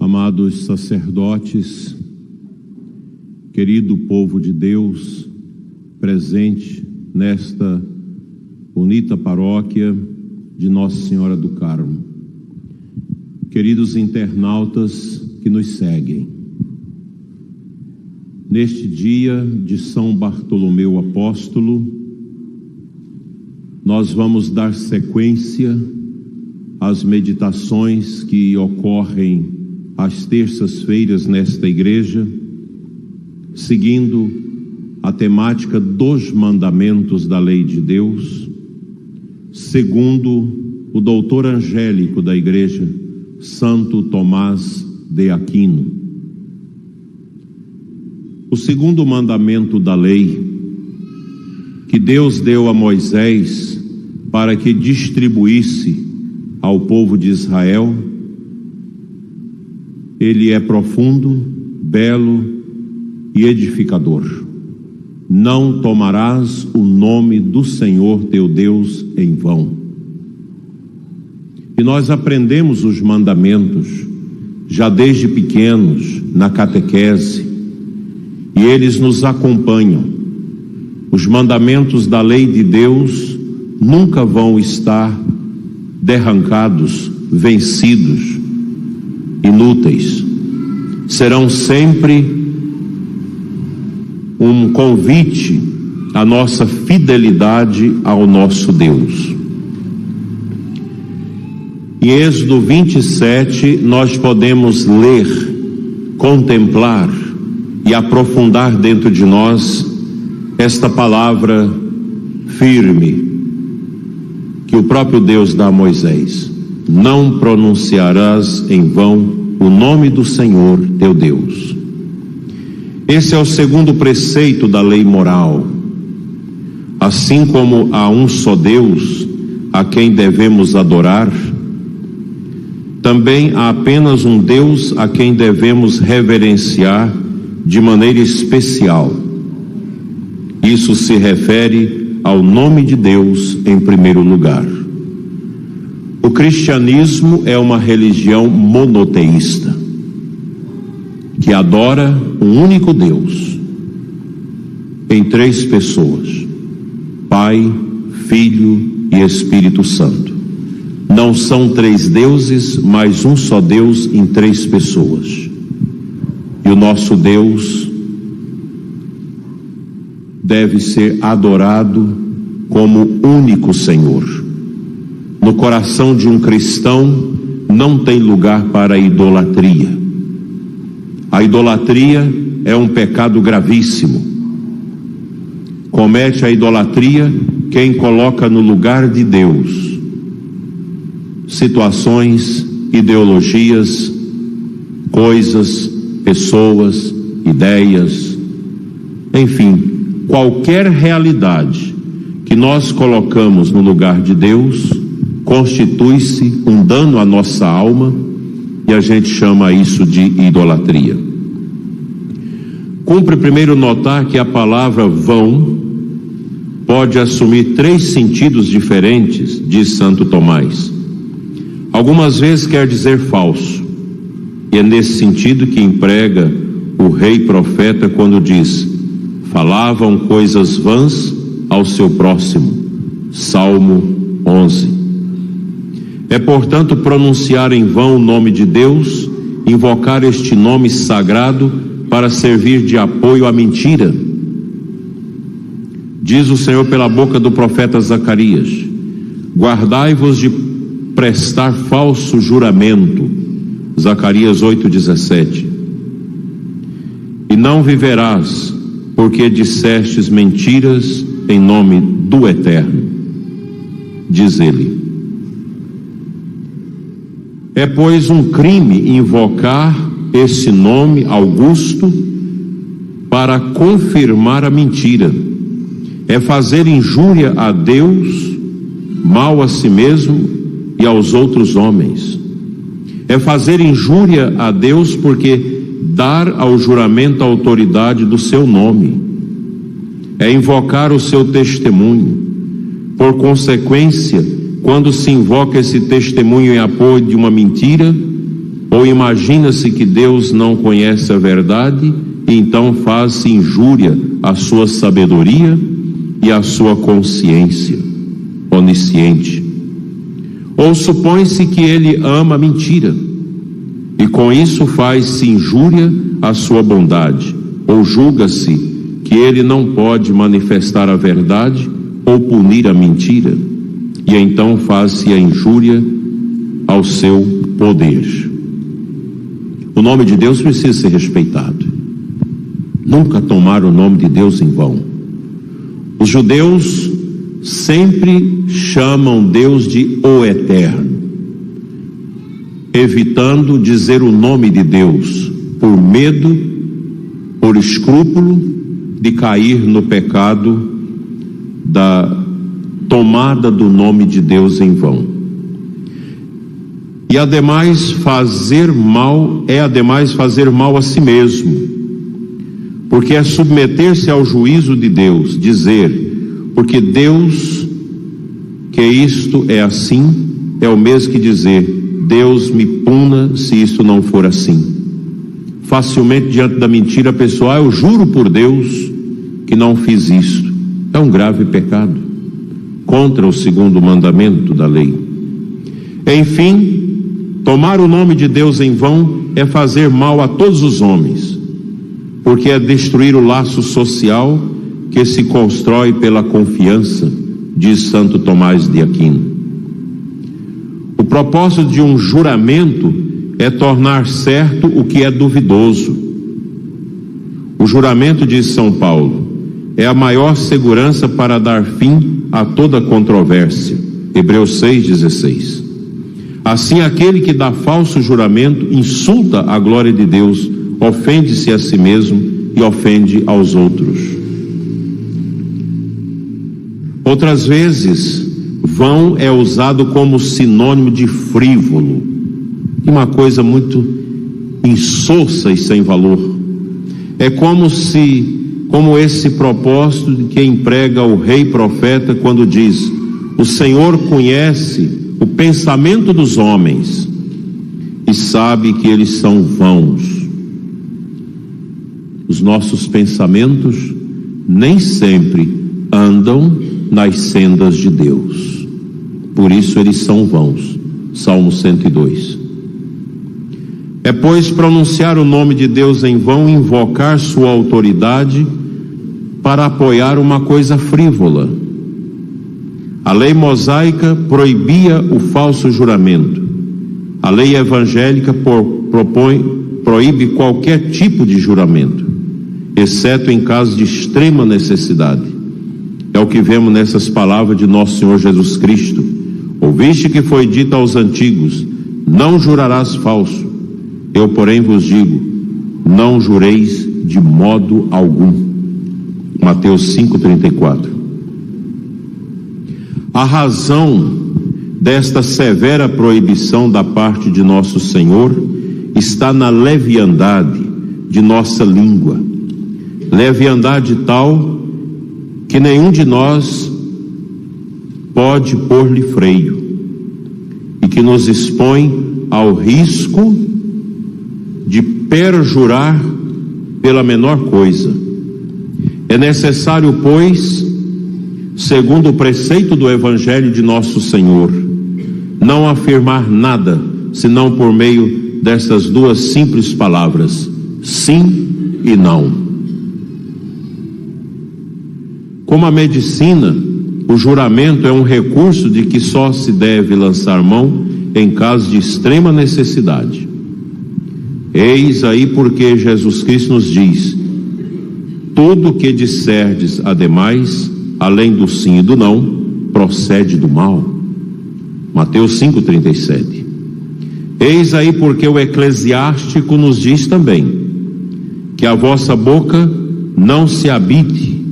Amados sacerdotes, querido povo de Deus, presente nesta bonita paróquia de Nossa Senhora do Carmo, queridos internautas que nos seguem, neste dia de São Bartolomeu Apóstolo, nós vamos dar sequência às meditações que ocorrem às terças-feiras nesta igreja, seguindo a temática dos mandamentos da lei de Deus, segundo o doutor angélico da igreja, Santo Tomás de Aquino. O segundo mandamento da lei que Deus deu a Moisés para que distribuísse ao povo de Israel, ele é profundo, belo e edificador. Não tomarás o nome do Senhor teu Deus em vão. E nós aprendemos os mandamentos já desde pequenos na catequese, e eles nos acompanham. Os mandamentos da lei de Deus nunca vão estar derrancados, vencidos, inúteis. Serão sempre um convite à nossa fidelidade ao nosso Deus. Em Êxodo 27, nós podemos ler, contemplar e aprofundar dentro de nós esta palavra firme que o próprio Deus dá a Moisés: não pronunciarás em vão o nome do Senhor teu Deus. Esse é o segundo preceito da lei moral. Assim como há um só Deus a quem devemos adorar, também há apenas um Deus a quem devemos reverenciar de maneira especial. Isso se refere ao nome de Deus em primeiro lugar. O cristianismo é uma religião monoteísta, que adora um único Deus, em três pessoas: Pai, Filho e Espírito Santo. Não são três deuses, mas um só Deus em três pessoas. E o nosso Deus deve ser adorado como único Senhor. No coração de um cristão não tem lugar para a idolatria. A idolatria é um pecado gravíssimo. Comete a idolatria quem coloca no lugar de Deus situações, ideologias, coisas, pessoas, ideias, enfim, qualquer realidade que nós colocamos no lugar de Deus constitui-se um dano à nossa alma, e a gente chama isso de idolatria. Cumpre primeiro notar que a palavra vão pode assumir três sentidos diferentes, diz Santo Tomás. Algumas vezes quer dizer falso, e é nesse sentido que emprega o rei profeta quando diz: falavam coisas vãs ao seu próximo. Salmo 11. É, portanto, pronunciar em vão o nome de Deus, invocar este nome sagrado para servir de apoio à mentira. Diz o Senhor pela boca do profeta Zacarias: guardai-vos de prestar falso juramento. Zacarias 8:17. E não viverás, porque dissestes mentiras em nome do Eterno, diz ele. É, pois, um crime invocar esse nome augusto para confirmar a mentira. É fazer injúria a Deus, mal a si mesmo e aos outros homens. É fazer injúria a Deus porque dar ao juramento a autoridade do seu nome. É invocar o seu testemunho. Por consequência, quando se invoca esse testemunho em apoio de uma mentira Ou imagina-se que Deus não conhece a verdade e então faz injúria à sua sabedoria e à sua consciência onisciente. Ou supõe-se que ele ama a mentira e com isso faz-se injúria à sua bondade. Ou julga-se que ele não pode manifestar a verdade ou punir a mentira e então faz-se a injúria ao seu poder. O nome de Deus precisa ser respeitado. Nunca tomar o nome de Deus em vão. Os judeus sempre chamam Deus de o Eterno, evitando dizer o nome de Deus por medo, por escrúpulo de cair no pecado da tomada do nome de Deus em vão. E ademais fazer mal a si mesmo, porque é submeter-se ao juízo de Deus, dizer, porque Deus, que isto é assim, é o mesmo que dizer, Deus me puna se isto não for assim. Facilmente diante da mentira a pessoa, eu juro por Deus que não fiz isto. É um grave pecado, contra o segundo mandamento da lei. Enfim, tomar o nome de Deus em vão é fazer mal a todos os homens, porque é destruir o laço social que se constrói pela confiança, diz Santo Tomás de Aquino. O propósito de um juramento é tornar certo o que é duvidoso. O juramento, diz São Paulo, é a maior segurança para dar fim a toda controvérsia. Hebreus 6,16. Assim, aquele que dá falso juramento insulta a glória de Deus, ofende-se a si mesmo e ofende aos outros. Outras vezes, vão é usado como sinônimo de frívolo, uma coisa muito insossa e sem valor. É como esse propósito que emprega o rei profeta quando diz: o Senhor conhece o pensamento dos homens e sabe que eles são vãos. Os nossos pensamentos nem sempre andam nas sendas de Deus, por isso eles são vãos. Salmo 102. É, pois, pronunciar o nome de Deus em vão, invocar sua autoridade para apoiar uma coisa frívola. A lei mosaica proibia o falso juramento. A lei evangélica proíbe qualquer tipo de juramento, exceto em caso de extrema necessidade. É o que vemos nessas palavras de nosso Senhor Jesus Cristo. Ouviste que foi dito aos antigos: não jurarás falso. Eu, porém, vos digo: não jureis de modo algum. Mateus 5,34. A razão desta severa proibição da parte de nosso Senhor está na leviandade de nossa língua. Leviandade tal que nenhum de nós pode pôr-lhe freio e que nos expõe ao risco de perjurar pela menor coisa. É necessário, pois, segundo o preceito do Evangelho de nosso Senhor, não afirmar nada senão por meio destas duas simples palavras: sim e não. Como a medicina, o juramento é um recurso de que só se deve lançar mão em caso de extrema necessidade. Eis aí porque Jesus Cristo nos diz: tudo que disserdes ademais, além do sim e do não, procede do mal. Mateus 5,37. Eis aí porque o eclesiástico nos diz também que a vossa boca não se habitue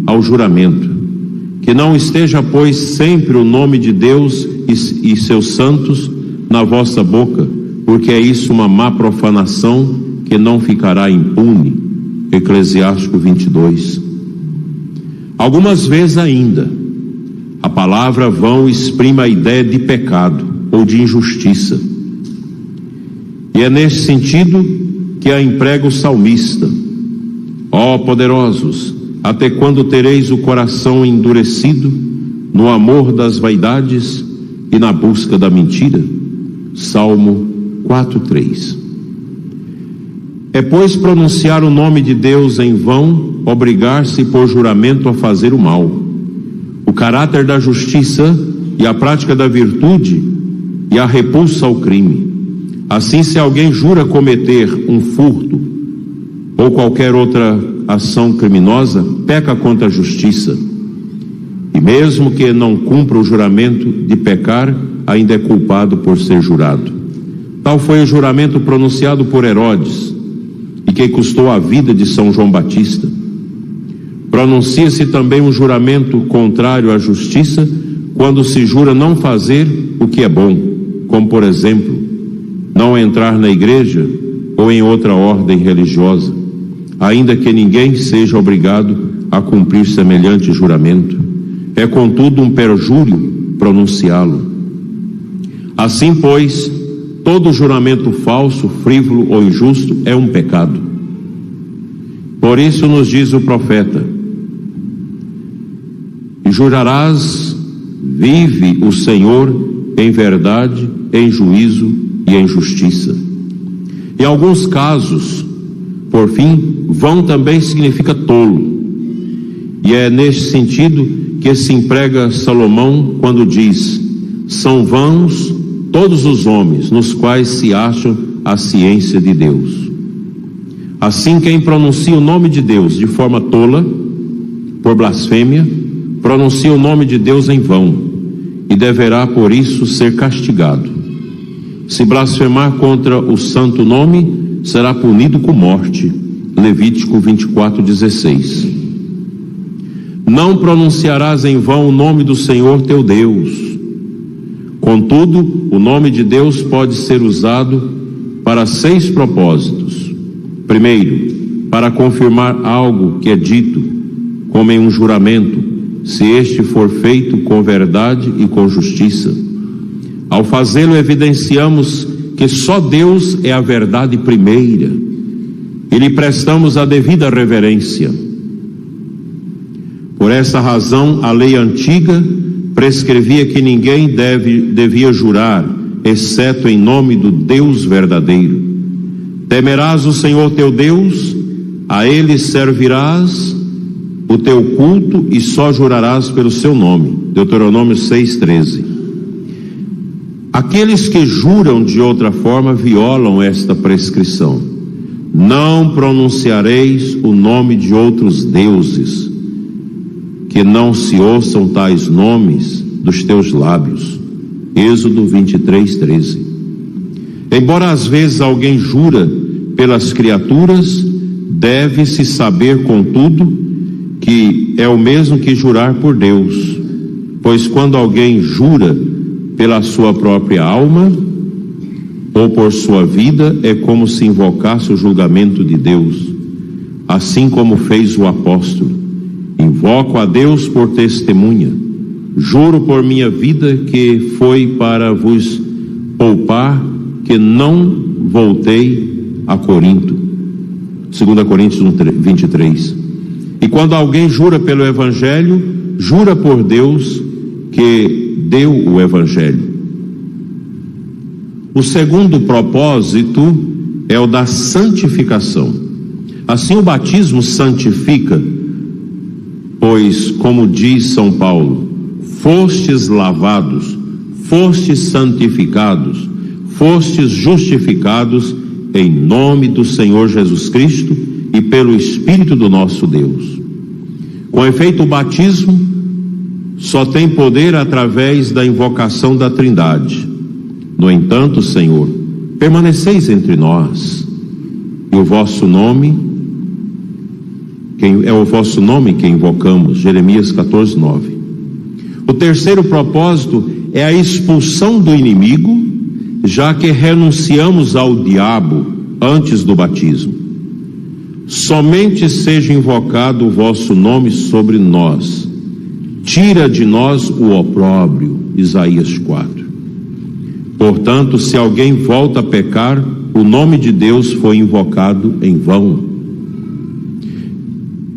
ao juramento, que não esteja, pois, sempre o nome de Deus e seus santos na vossa boca, porque é isso uma má profanação que não ficará impune. Eclesiástico 22. Algumas vezes ainda, a palavra vão exprime a ideia de pecado, ou de injustiça. E é nesse sentido que a emprega o salmista: ó poderosos, até quando tereis o coração endurecido no amor das vaidades e na busca da mentira? Salmo 4:3. É, pois, pronunciar o nome de Deus em vão obrigar-se por juramento a fazer o mal. O caráter da justiça e a prática da virtude e a repulsa ao crime. Assim, se alguém jura cometer um furto ou qualquer outra ação criminosa, peca contra a justiça. E mesmo que não cumpra o juramento de pecar, ainda é culpado por ser jurado. Tal foi o juramento pronunciado por Herodes, e que custou a vida de São João Batista. Pronuncia-se também um juramento contrário à justiça quando se jura não fazer o que é bom, como, por exemplo, não entrar na igreja ou em outra ordem religiosa, ainda que ninguém seja obrigado a cumprir semelhante juramento. É, contudo, um perjúrio pronunciá-lo. Assim, pois, todo juramento falso, frívolo ou injusto é um pecado. Por isso nos diz o profeta: jurarás, vive o Senhor em verdade, em juízo e em justiça. Em alguns casos, por fim, vão também significa tolo. E é neste sentido que se emprega Salomão quando diz: são vãos todos os homens nos quais se acha a ciência de Deus. Assim, quem pronuncia o nome de Deus de forma tola, por blasfêmia, pronuncia o nome de Deus em vão, e deverá por isso ser castigado. Se blasfemar contra o santo nome, será punido com morte. Levítico 24:16. Não pronunciarás em vão o nome do Senhor teu Deus. Contudo, o nome de Deus pode ser usado para 6 propósitos. Primeiro, para confirmar algo que é dito, como em um juramento, se este for feito com verdade e com justiça. Ao fazê-lo, evidenciamos que só Deus é a verdade primeira e lhe prestamos a devida reverência. Por essa razão, a lei antiga prescrevia que ninguém devia jurar, exceto em nome do Deus verdadeiro. Temerás o Senhor teu Deus, a Ele servirás o teu culto e só jurarás pelo seu nome. Deuteronômio 6:13. Aqueles que juram de outra forma violam esta prescrição. Não pronunciareis o nome de outros deuses, que não se ouçam tais nomes dos teus lábios. Êxodo 23:13. Embora às vezes alguém jura pelas criaturas, deve-se saber, contudo, que é o mesmo que jurar por Deus, pois quando alguém jura pela sua própria alma ou por sua vida, é como se invocasse o julgamento de Deus, assim como fez o apóstolo: invoco a Deus por testemunha, juro por minha vida que foi para vos poupar que não voltei a Corinto. 2 Coríntios 23. E quando alguém jura pelo Evangelho, jura por Deus que deu o Evangelho. O segundo propósito é o da santificação. Assim, o batismo santifica, pois, como diz São Paulo, fostes lavados, fostes santificados, fostes justificados em nome do Senhor Jesus Cristo e pelo Espírito do nosso Deus. Com efeito, o batismo só tem poder através da invocação da Trindade. No entanto, Senhor, permaneceis entre nós, e o vosso nome, é o vosso nome que invocamos. Jeremias 14:9. O terceiro propósito é a expulsão do inimigo, já que renunciamos ao diabo antes do batismo. Somente seja invocado o vosso nome sobre nós. Tira de nós o opróbrio. Isaías 4. Portanto, se alguém volta a pecar, o nome de Deus foi invocado em vão.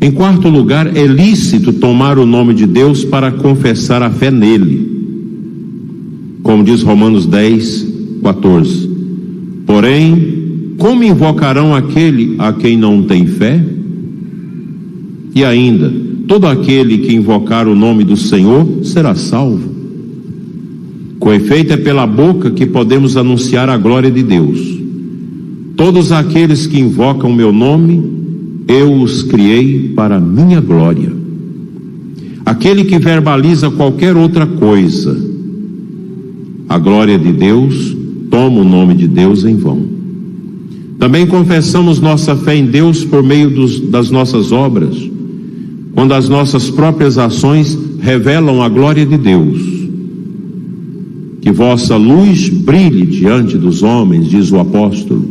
Em quarto lugar, é lícito tomar o nome de Deus para confessar a fé nele, como diz Romanos 10:14. Porém, como invocarão aquele a quem não tem fé? E ainda, todo aquele que invocar o nome do Senhor será salvo. Com efeito, é pela boca que podemos anunciar a glória de Deus. Todos aqueles que invocam o meu nome, eu os criei para a minha glória. Aquele que verbaliza qualquer outra coisa, a glória de Deus, toma o nome de Deus em vão. Também confessamos nossa fé em Deus por meio das nossas obras, quando as nossas próprias ações revelam a glória de Deus. Que vossa luz brilhe diante dos homens, diz o apóstolo,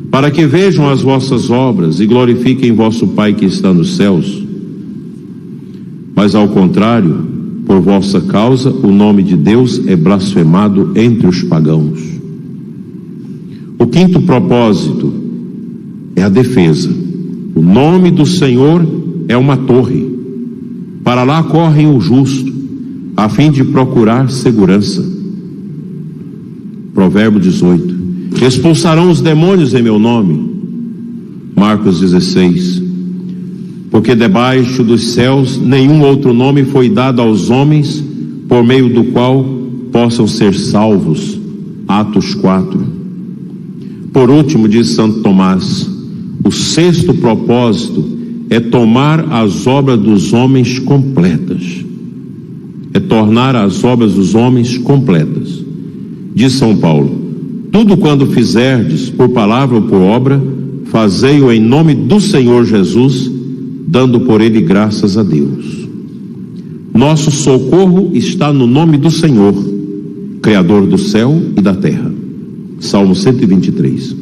para que vejam as vossas obras e glorifiquem vosso Pai que está nos céus. Mas ao contrário, por vossa causa, o nome de Deus é blasfemado entre os pagãos. O quinto propósito é a defesa. O nome do Senhor é uma torre. Para lá corre o justo, a fim de procurar segurança. Provérbio 18. Expulsarão os demônios em meu nome. Marcos 16. Porque debaixo dos céus nenhum outro nome foi dado aos homens por meio do qual possam ser salvos. Atos 4. Por último, diz Santo Tomás, o sexto propósito é tomar as obras dos homens completas. É tornar as obras dos homens completas. Diz São Paulo: tudo quando fizerdes, por palavra ou por obra, fazei-o em nome do Senhor Jesus, dando por ele graças a Deus. Nosso socorro está no nome do Senhor, Criador do céu e da terra. Salmo 123.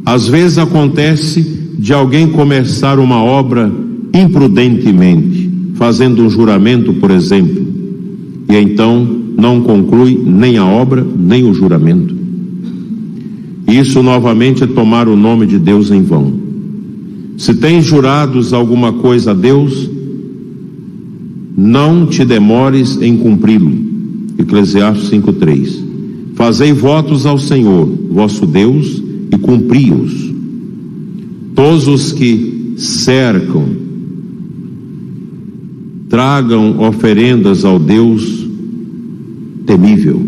Às vezes acontece de alguém começar uma obra imprudentemente, fazendo um juramento, por exemplo, e então não conclui nem a obra, nem o juramento. Isso novamente é tomar o nome de Deus em vão. Se tens jurados alguma coisa a Deus, não te demores em cumpri-lo. Eclesiastes 5:3. Fazei votos ao Senhor, vosso Deus, e cumpri-os. Todos os que cercam, tragam oferendas ao Deus temível,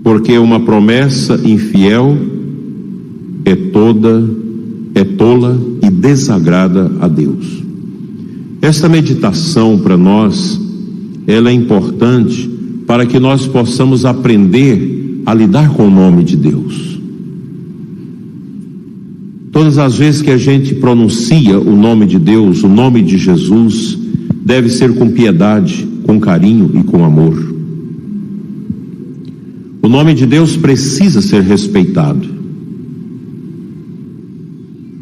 porque uma promessa infiel é tola e desagrada a Deus. Esta meditação para nós, ela é importante para que nós possamos aprender a lidar com o nome de Deus. Todas as vezes que a gente pronuncia o nome de Deus, o nome de Jesus, deve ser com piedade, com carinho e com amor. O nome de Deus precisa ser respeitado.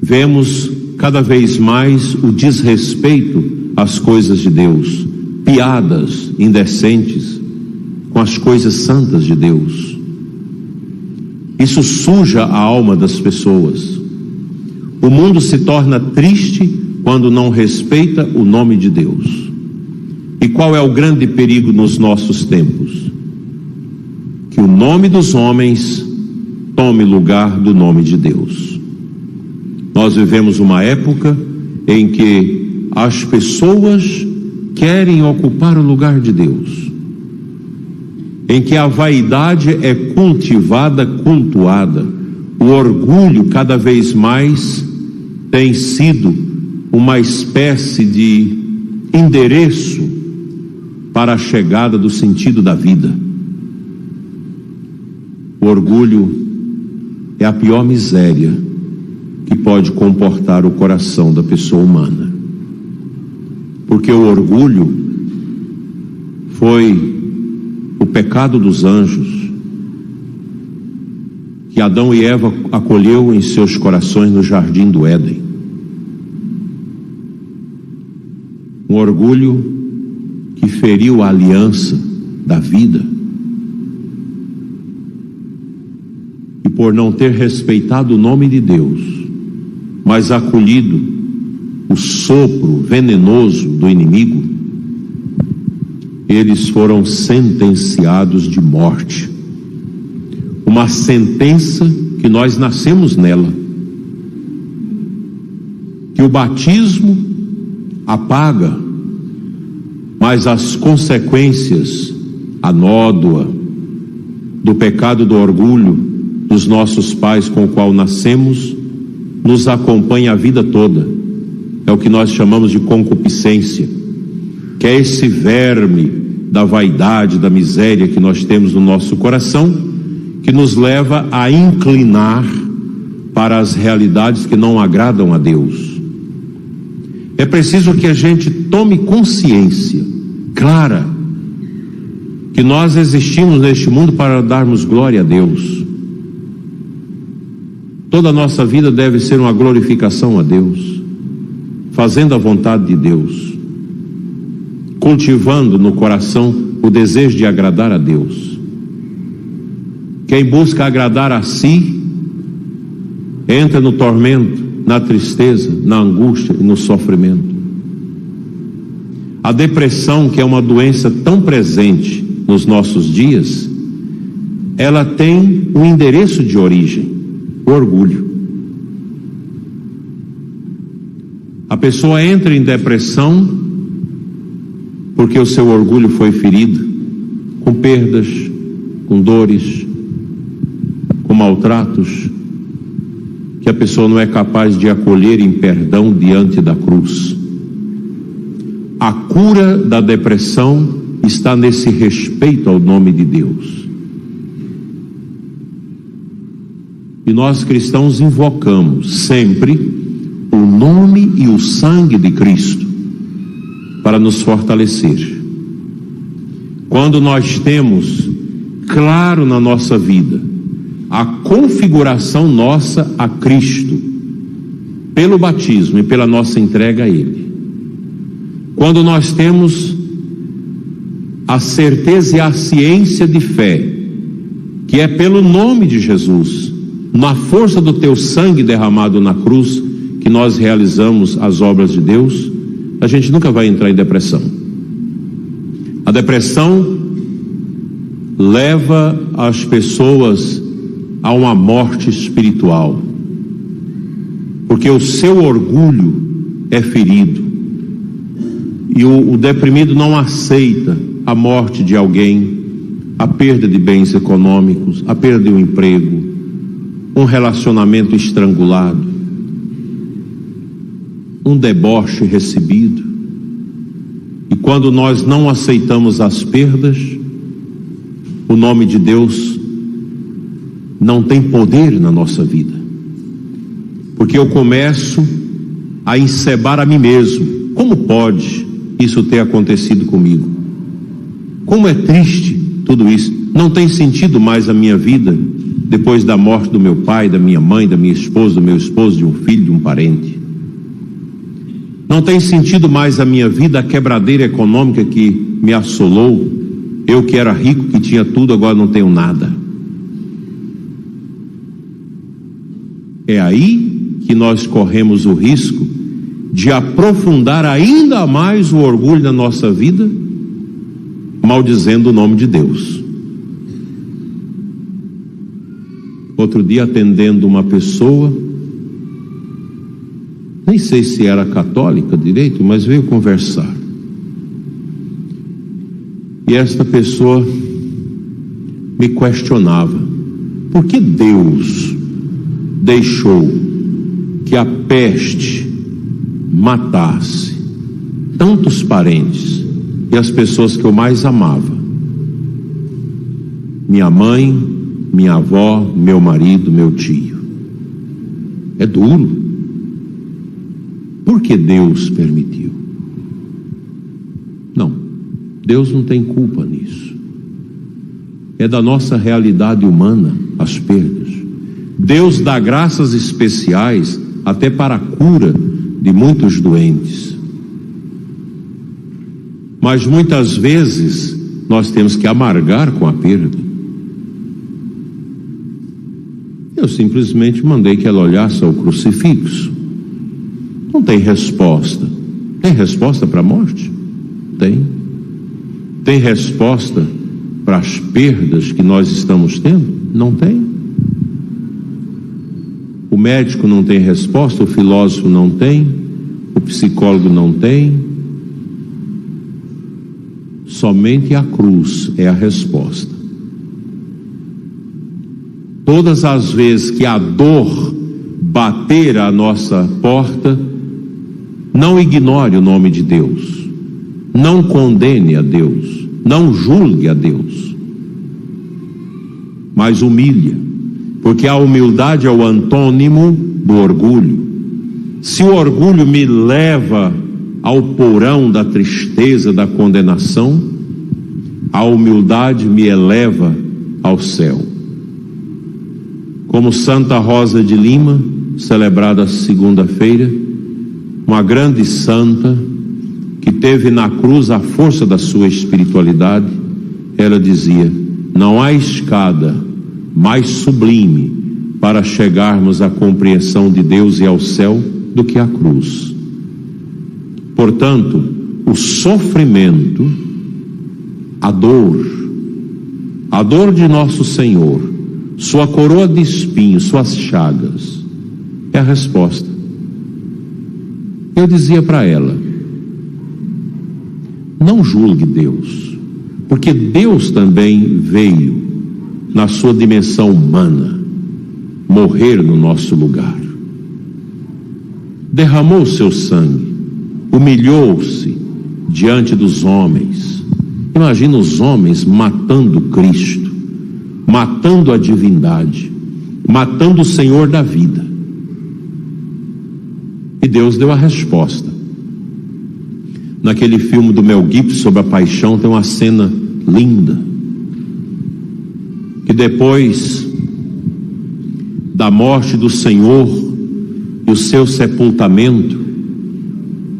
Vemos cada vez mais o desrespeito às coisas de Deus, piadas indecentes com as coisas santas de Deus. Isso suja a alma das pessoas. O mundo se torna triste quando não respeita o nome de Deus. E qual é o grande perigo nos nossos tempos? Que o nome dos homens tome lugar do nome de Deus. Nós vivemos uma época em que as pessoas querem ocupar o lugar de Deus, em que a vaidade é cultivada, cultuada, o orgulho cada vez mais tem sido uma espécie de endereço para a chegada do sentido da vida. O orgulho é a pior miséria que pode comportar o coração da pessoa humana, porque o orgulho foi o pecado dos anjos que Adão e Eva acolheu em seus corações no jardim do Éden. Um orgulho que feriu a aliança da vida. E por não ter respeitado o nome de Deus, mas acolhido o sopro venenoso do inimigo, eles foram sentenciados de morte. Uma sentença que nós nascemos nela, que o batismo apaga, mas as consequências, a nódoa do pecado do orgulho dos nossos pais com o qual nascemos, nos acompanha a vida toda. É o que nós chamamos de concupiscência, que é esse verme da vaidade, da miséria que nós temos no nosso coração, que nos leva a inclinar para as realidades que não agradam a Deus. É preciso que a gente tome consciência clara que nós existimos neste mundo para darmos glória a Deus. Toda a nossa vida deve ser uma glorificação a Deus, fazendo a vontade de Deus, cultivando no coração o desejo de agradar a Deus. Quem busca agradar a si, entra no tormento, na tristeza, na angústia e no sofrimento. A depressão, que é uma doença tão presente nos nossos dias, ela tem um endereço de origem: o orgulho. A pessoa entra em depressão porque o seu orgulho foi ferido, com perdas, com dores, com maltratos, que a pessoa não é capaz de acolher em perdão diante da cruz. A cura da depressão está nesse respeito ao nome de Deus. E nós cristãos invocamos sempre o nome e o sangue de Cristo para nos fortalecer. Quando nós temos claro na nossa vida a configuração nossa a Cristo, pelo batismo e pela nossa entrega a Ele, quando nós temos a certeza e a ciência de fé, que é pelo nome de Jesus, na força do teu sangue derramado na cruz, que nós realizamos as obras de Deus, a gente nunca vai entrar em depressão. A depressão leva as pessoas a uma morte espiritual, porque o seu orgulho é ferido, e o deprimido não aceita a morte de alguém, a perda de bens econômicos, a perda de um emprego, um relacionamento estrangulado, um deboche recebido. E quando nós não aceitamos as perdas, o nome de Deus não tem poder na nossa vida, porque eu começo a encebar a mim mesmo. Como pode isso ter acontecido comigo? Como é triste tudo isso. Não tem sentido mais a minha vida depois da morte do meu pai, da minha mãe, da minha esposa, do meu esposo, de um filho, de um parente. Não tem sentido mais a minha vida, a quebradeira econômica que me assolou. Eu que era rico, que tinha tudo, agora não tenho nada. É aí que nós corremos o risco de aprofundar ainda mais o orgulho na nossa vida, maldizendo o nome de Deus. Outro dia, atendendo uma pessoa, nem sei se era católica direito, mas veio conversar. E esta pessoa me questionava: por que Deus deixou que a peste matasse tantos parentes e as pessoas que eu mais amava? Minha mãe, minha avó, meu marido, meu tio. É duro. Por que Deus permitiu? Não, Deus não tem culpa nisso. É da nossa realidade humana as perdas. Deus dá graças especiais até para a cura de muitos doentes. Mas muitas vezes nós temos que amargar com a perda. Eu simplesmente mandei que ela olhasse ao crucifixo. Não tem resposta. Tem resposta para a morte? Tem. Tem resposta para as perdas que nós estamos tendo? Não tem. O médico não tem resposta, o filósofo não tem, o psicólogo não tem. Somente a cruz é a resposta. Todas as vezes que a dor bater à nossa porta, não ignore o nome de Deus, não condene a Deus, não julgue a Deus, mas humilha, porque a humildade é o antônimo do orgulho. Se o orgulho me leva ao porão da tristeza, da condenação, a humildade me eleva ao céu. Como Santa Rosa de Lima, celebrada segunda-feira, uma grande santa que teve na cruz a força da sua espiritualidade, ela dizia: não há escada mais sublime para chegarmos à compreensão de Deus e ao céu do que a cruz. Portanto, o sofrimento, a dor de nosso Senhor, sua coroa de espinhos, suas chagas, é a resposta. Eu dizia para ela: não julgue Deus, porque Deus também veio na sua dimensão humana morrer no nosso lugar, derramou seu sangue, humilhou-se diante dos homens. Imagina os homens matando Cristo, matando a divindade, matando o Senhor da vida. E Deus deu a resposta. Naquele filme do Mel Gibson sobre a paixão tem uma cena linda, que depois da morte do Senhor e o seu sepultamento,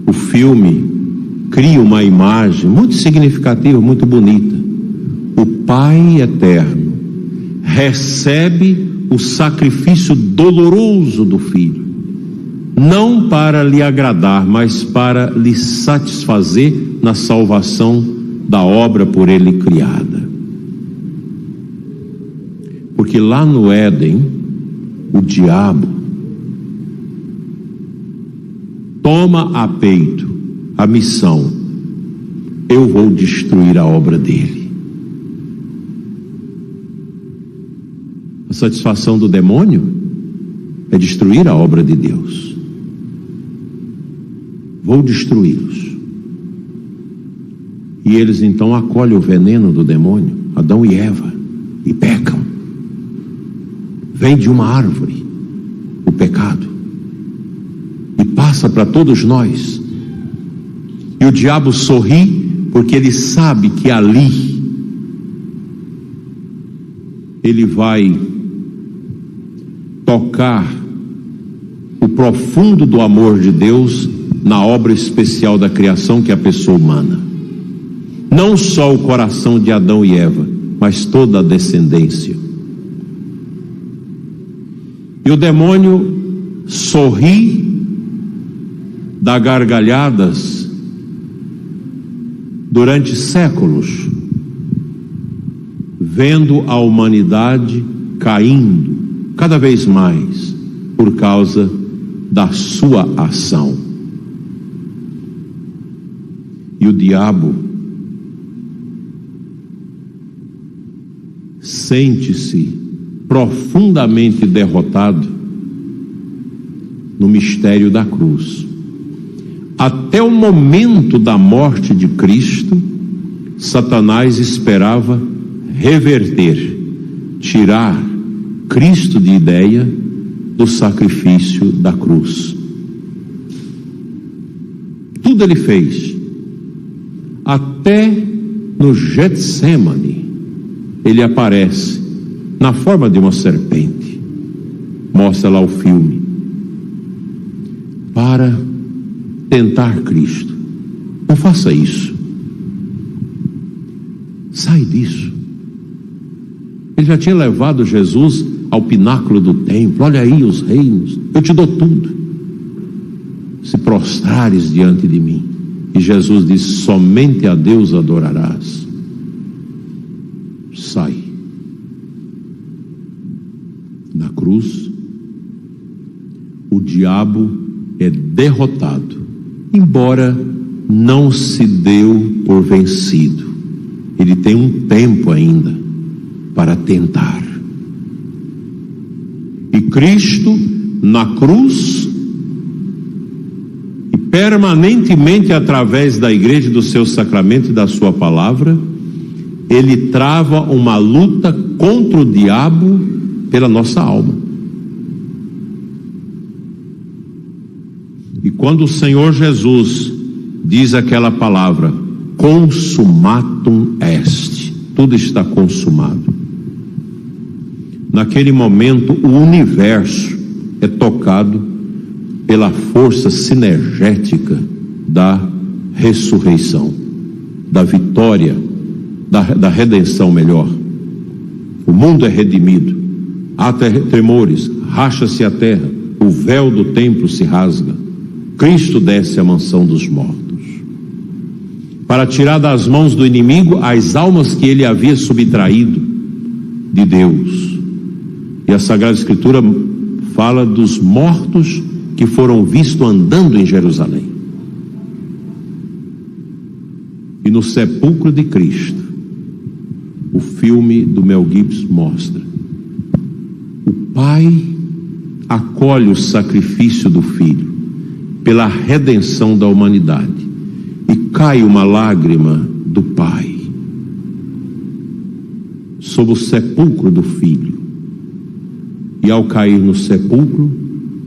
o filme cria uma imagem muito significativa, muito bonita. O Pai eterno recebe o sacrifício doloroso do Filho, não para lhe agradar, mas para lhe satisfazer na salvação da obra por ele criada. Porque lá no Éden, o diabo toma a peito a missão: eu vou destruir a obra dele. A satisfação do demônio é destruir a obra de Deus. Vou destruí-los. E eles então acolhem o veneno do demônio, Adão e Eva, e pecam. Vem de uma árvore o pecado e passa para todos nós. E o diabo sorri, porque ele sabe que ali ele vai tocar o profundo do amor de Deus na obra especial da criação, que é a pessoa humana. Não só o coração de Adão e Eva, mas toda a descendência. E o demônio sorri, dá gargalhadas durante séculos, vendo a humanidade caindo cada vez mais por causa da sua ação. E o diabo sente-se profundamente derrotado no mistério da cruz. Até o momento da morte de Cristo, Satanás esperava reverter, tirar Cristo de ideia do sacrifício da cruz. Tudo ele fez. Até no Getsêmani ele aparece na forma de uma serpente. Mostra lá o filme. Para tentar Cristo. Não faça isso. Sai disso. Ele já tinha levado Jesus ao pináculo do templo. Olha aí os reinos, eu te dou tudo, se prostrares diante de mim. E Jesus disse: somente a Deus adorarás. Sai. Na cruz, o diabo é derrotado, embora não se deu por vencido. Ele tem um tempo ainda para tentar. E Cristo, na cruz, e permanentemente através da igreja, do seu sacramento e da sua palavra, ele trava uma luta contra o diabo pela nossa alma. E quando o Senhor Jesus diz aquela palavra, consumatum est, tudo está consumado, naquele momento o universo é tocado pela força sinergética da ressurreição, da vitória, da redenção melhor. O mundo é redimido, há tremores, racha-se a terra, o véu do templo se rasga, Cristo desce à mansão dos mortos para tirar das mãos do inimigo as almas que ele havia subtraído de Deus. E a Sagrada Escritura fala dos mortos que foram vistos andando em Jerusalém. E no sepulcro de Cristo, o filme do Mel Gibson mostra, o Pai acolhe o sacrifício do Filho pela redenção da humanidade, e cai uma lágrima do Pai sobre o sepulcro do Filho, e ao cair no sepulcro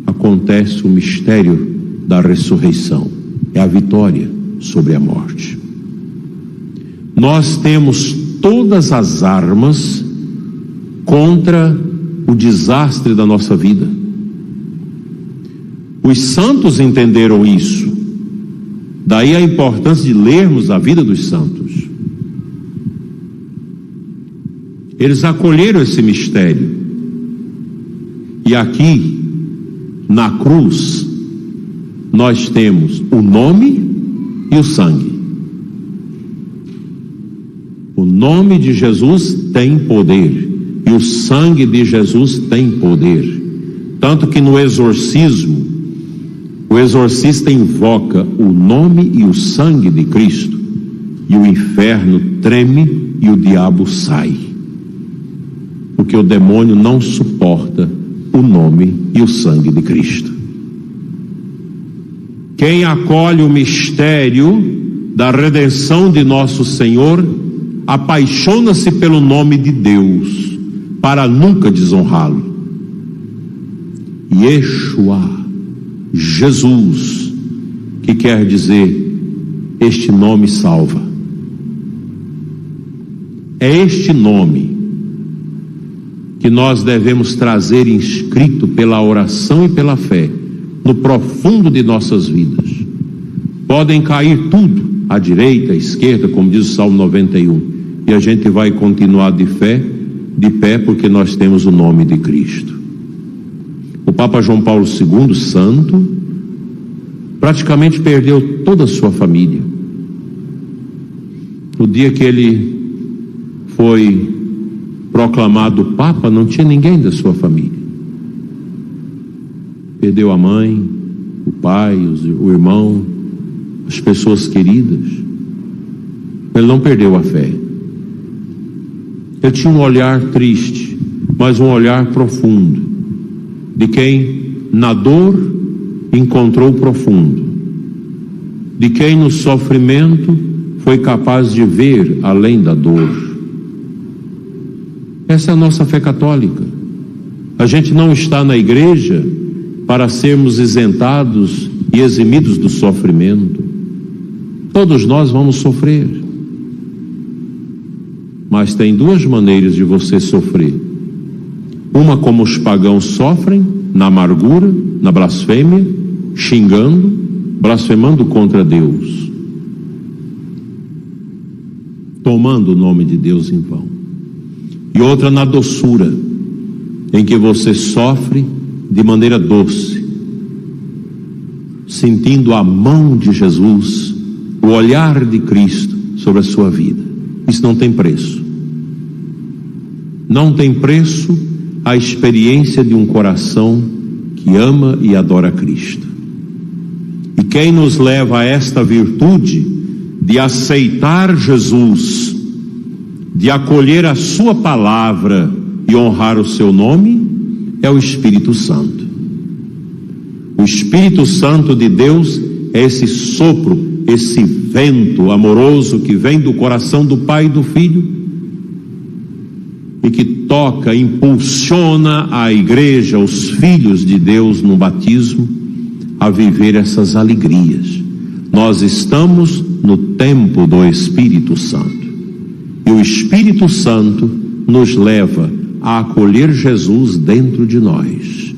acontece o mistério da ressurreição, é a vitória sobre a morte. Nós temos todas as armas contra o desastre da nossa vida. Os santos entenderam isso. Daí a importância de lermos a vida dos santos. Eles acolheram esse mistério. E aqui, na cruz, nós temos o nome e o sangue. O nome de Jesus tem poder, e o sangue de Jesus tem poder. Tanto que no exorcismo, o exorcista invoca o nome e o sangue de Cristo, e o inferno treme e o diabo sai, porque o demônio não suporta o nome e o sangue de Cristo. Quem acolhe o mistério da redenção de nosso Senhor apaixona-se pelo nome de Deus para nunca desonrá-lo. Yeshua, Jesus, que quer dizer este nome salva. É este nome que nós devemos trazer inscrito pela oração e pela fé no profundo de nossas vidas. Podem cair tudo, à direita, à esquerda, como diz o Salmo 91, e a gente vai continuar de pé, porque nós temos o nome de Cristo. O Papa João Paulo II, santo, praticamente perdeu toda a sua família. No dia que ele foi proclamado Papa, não tinha ninguém da sua família. Perdeu a mãe, o pai, o irmão, as pessoas queridas. Ele não perdeu a fé. Ele tinha um olhar triste, mas um olhar profundo, de quem na dor encontrou o profundo, de quem no sofrimento foi capaz de ver além da dor. Essa é a nossa fé católica. A gente não está na igreja para sermos isentados e eximidos do sofrimento. Todos nós vamos sofrer. Mas tem duas maneiras de você sofrer. Uma como os pagãos sofrem, na amargura, na blasfêmia, xingando, blasfemando contra Deus. tomando o nome de Deus em vão. E outra na doçura, em que você sofre de maneira doce, sentindo a mão de Jesus, o olhar de Cristo sobre a sua vida. Isso não tem preço. Não tem preço a experiência de um coração que ama e adora Cristo. E quem nos leva a esta virtude de aceitar Jesus, de acolher a sua palavra e honrar o seu nome, é o Espírito Santo. O Espírito Santo de Deus é esse sopro, esse vento amoroso que vem do coração do Pai e do Filho e que toca, impulsiona a igreja, os filhos de Deus no batismo, a viver essas alegrias. Nós estamos no tempo do Espírito Santo. E o Espírito Santo nos leva a acolher Jesus dentro de nós,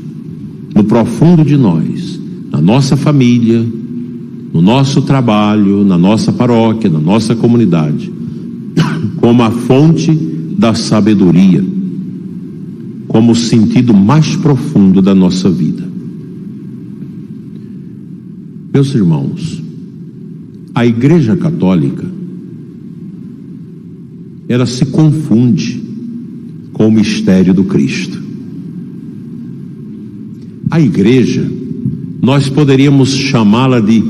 no profundo de nós, na nossa família, no nosso trabalho, na nossa paróquia, na nossa comunidade, como a fonte da sabedoria, como o sentido mais profundo da nossa vida. Meus irmãos, a Igreja Católica, ela se confunde com o mistério do Cristo. A Igreja, nós poderíamos chamá-la de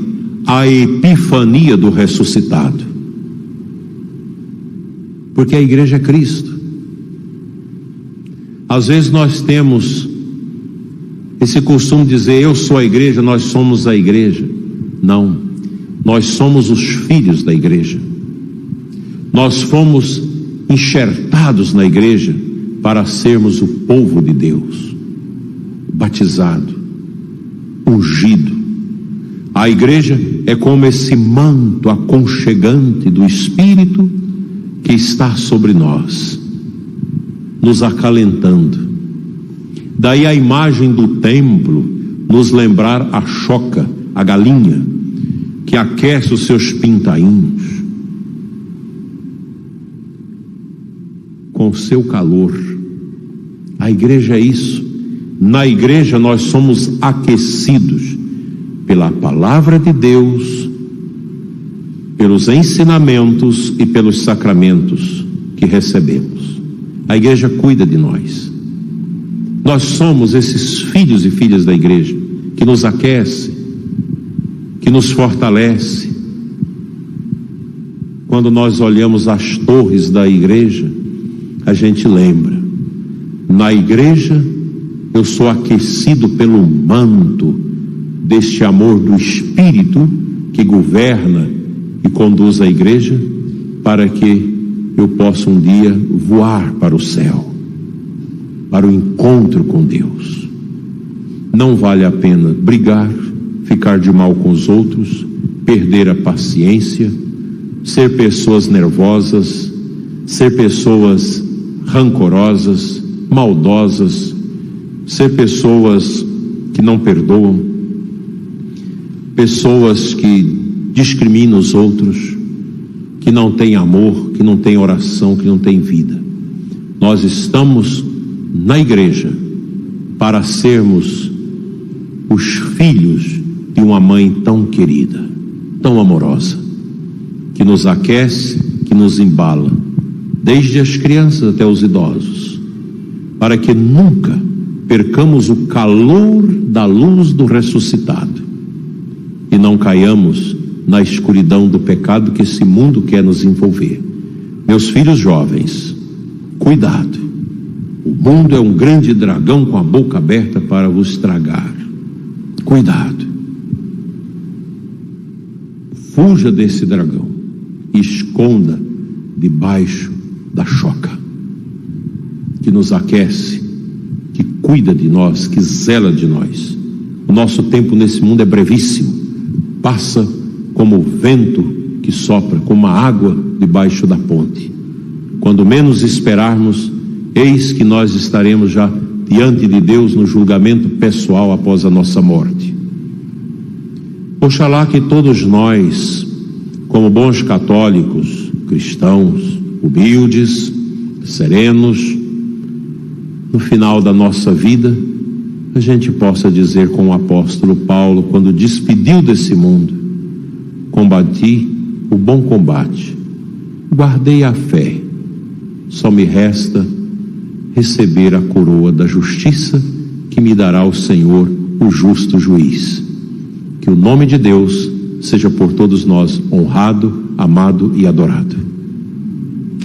a epifania do ressuscitado, porque a Igreja é Cristo. Às vezes nós temos esse costume de dizer, eu sou a Igreja, nós somos a Igreja. Não, nós somos os filhos da Igreja. Nós fomos enxertados na Igreja para sermos o povo de Deus, batizado, ungido. A Igreja é como esse manto aconchegante do Espírito que está sobre nós, nos acalentando. Daí a imagem do templo nos lembrar a choca, a galinha, que aquece os seus pintainhos com o seu calor. A Igreja é isso. Na Igreja nós somos aquecidos pela palavra de Deus, pelos ensinamentos e pelos sacramentos que recebemos. A Igreja cuida de nós. Nós somos esses filhos e filhas da Igreja, que nos aquece, que nos fortalece. Quando nós olhamos as torres da Igreja, a gente lembra, na Igreja eu sou aquecido pelo manto deste amor do Espírito que governa e conduz a Igreja, para que eu possa um dia voar para o céu, para o encontro com Deus. Não vale a pena brigar, ficar de mal com os outros, perder a paciência, ser pessoas nervosas, ser pessoas rancorosas, maldosas, ser pessoas que não perdoam, pessoas que discriminam os outros, que não têm amor, que não têm oração, que não têm vida. Nós estamos na Igreja para sermos os filhos de uma mãe tão querida, tão amorosa, que nos aquece, que nos embala, desde as crianças até os idosos, para que nunca percamos o calor da luz do ressuscitado e não caiamos na escuridão do pecado que esse mundo quer nos envolver. Meus filhos jovens, cuidado. O mundo é um grande dragão com a boca aberta para vos estragar. Cuidado. Fuja desse dragão e esconda debaixo da choca que nos aquece, que cuida de nós, que zela de nós. O nosso tempo nesse mundo é brevíssimo, passa como o vento que sopra, como a água debaixo da ponte. Quando menos esperarmos, eis que nós estaremos já diante de Deus no julgamento pessoal após a nossa morte. Oxalá que todos nós, como bons católicos, cristãos, humildes, serenos, no final da nossa vida, a gente possa dizer com o apóstolo Paulo, quando despediu desse mundo: combati o bom combate, guardei a fé, só me resta receber a coroa da justiça que me dará o Senhor, o justo juiz. Que o nome de Deus seja por todos nós honrado, amado e adorado.